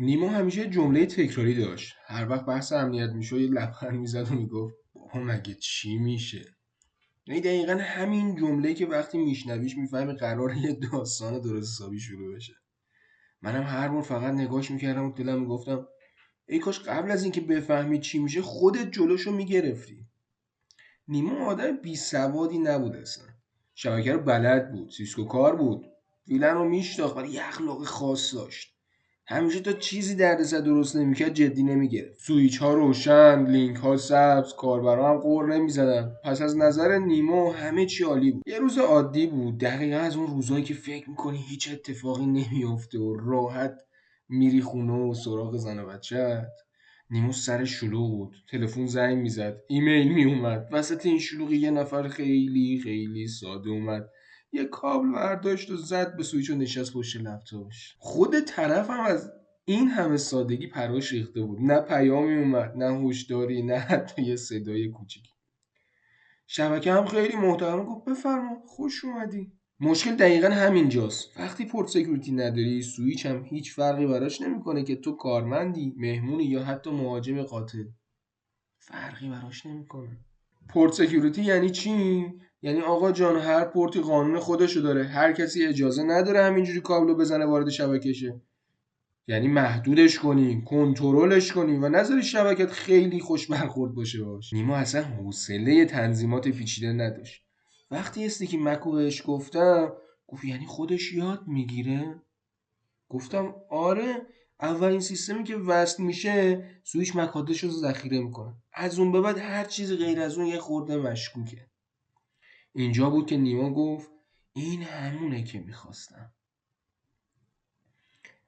نیما همیشه جمله تکراری داشت. هر وقت بحث امنیت میشد یه لبخند میزد و میگفت بابا مگه چی میشه. یعنی دقیقا همین جمله که وقتی میشنویش میفهمی قراره یه داستان درست حسابی شروع بشه. منم هر بار فقط نگاش میکردم و دلم میگفتم ای کاش قبل از اینکه بفهمی چی میشه خودت جلوشو میگرفتی. نیما آدم بی سوادی نبود اصلا. شبکه رو بلد بود، سیسکو کار بود، ویلن رو میشناخت ولی یه اخلاق خاص داشت. همیشه تا چیزی دردسر درست نمیکرد جدی نمیگرفت. سویچ ها روشن، لینک ها سبز، کاربرا هم غر نمیزدن. پس از نظر نیمو همه چی عالی بود. یه روز عادی بود، دقیقا از اون روزایی که فکر میکنی هیچ اتفاقی نمیافته و راحت میری خونه و سراغ زن و بچت. نیمو سر شلوغ بود، تلفن زنگ میزد، ایمیل میومد. وسط این شلوغی یه نفر خیلی خیلی ساده اومد، یه کابل برداشت و زد به سویچ و نشست پشت لپتاپش. خود طرف هم از این همه سادگی پراش ریخته بود. نه پیامی اومد، نه هوشداری، نه حتی یه صدای کوچیک. شبکه هم خیلی محترم گفت بفرما خوش اومدی. مشکل دقیقا همینجاست. وقتی پورت سکیوریتی نداری سویچ هم هیچ فرقی براش نمیکنه که تو کارمندی، مهمونی یا حتی مهاجم قاتل. فرقی براش نمیکنه. پورت سکیوریتی یعنی چی؟ یعنی آقا جان هر پورتی قانون خودشو داره. هر کسی اجازه نداره همینجوری کابلو بزنه وارد شبکه شه. یعنی محدودش کنی، کنترلش کنی و نذاری شبکت خیلی خوش برخورد باشه باش. نیما اصلا حوصله تنظیمات پیچیده نداشت. وقتی استیکی مکو بهش گفتم گفت یعنی خودش یاد میگیره؟ گفتم آره. اولین سیستمی که وصل میشه سویچ مکادش رو ذخیره میکنه. از اون به بعد هر چیز غیر از اون یه خورده مشکوکه. اینجا بود که نیما گفت این همونه که میخواستم.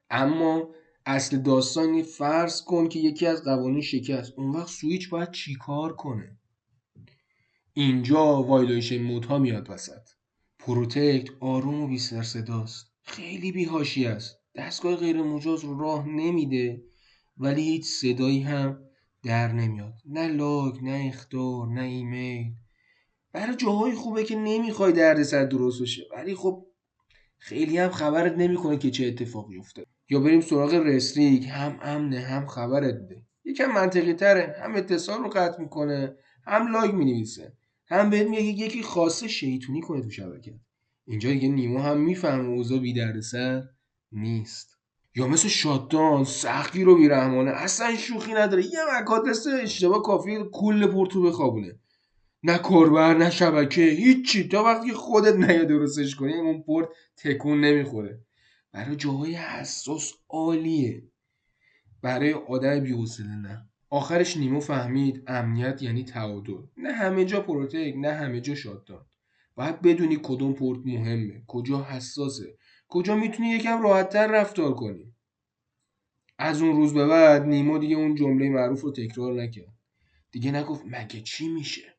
اما اصل داستانی فرض کن که یکی از قوانین شکست. اون وقت سویچ باید چیکار کنه؟ اینجا وایلیشن مودها میاد وسط. پروتکت آروم و بی سر صداست. خیلی بی‌حاشیه است. دستگاه غیر مجاز رو راه نمیده ولی هیچ صدایی هم در نمیاد. نه لاگ، نه اخطار، نه ایمیل. برای جاهای خوبه که نمیخوای دردسر درست بشه ولی خب خیلی هم خبرت نمیکنه که چه اتفاقی افتاد. یا بریم سراغ رستریک، هم امنه هم خبرت بده. یکم منطقی تره، هم اتصال رو قطع میکنه، هم لاگ مینویسه، هم بهت میگه یکی خواسته شیطونی کنه تو شبکه. اینجا دیگه نیمو هم میفهمه اوضاع بی دردسر نیست. یا مثل شاتان سختی رو بیرحمانه، اصلا شوخی نداره. یه مکادرس اشتباه کافیه کل پورتو بخوابونه. نه کاربر نه شبکه هیچی، تا وقتی خودت نیا درستش کنی اون پورت تکون نمیخوره. برای جاهای حساس عالیه، برای آدم بی‌حوصله نه. آخرش نیمو فهمید امنیت یعنی تعادل. نه همه جا پروتک، نه همه جا شاتدان. باید بدونی کدوم پورت مهمه، کجا حساسه، کجا میتونی یکم راحت‌تر رفتار کنی. از اون روز به بعد نیمو دیگه اون جمله معروف رو تکرار نکرد. دیگه نگفت مگه چی میشه،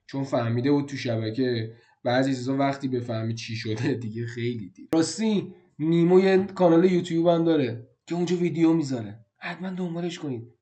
چون فهمیده بود تو شبکه بعضی چیزا وقتی بفهمی چی شده دیگه خیلی دیر. راستی نیمو یه کانال یوتیوب هم داره که اونجا ویدیو میذاره، حتما دنبالش کنید.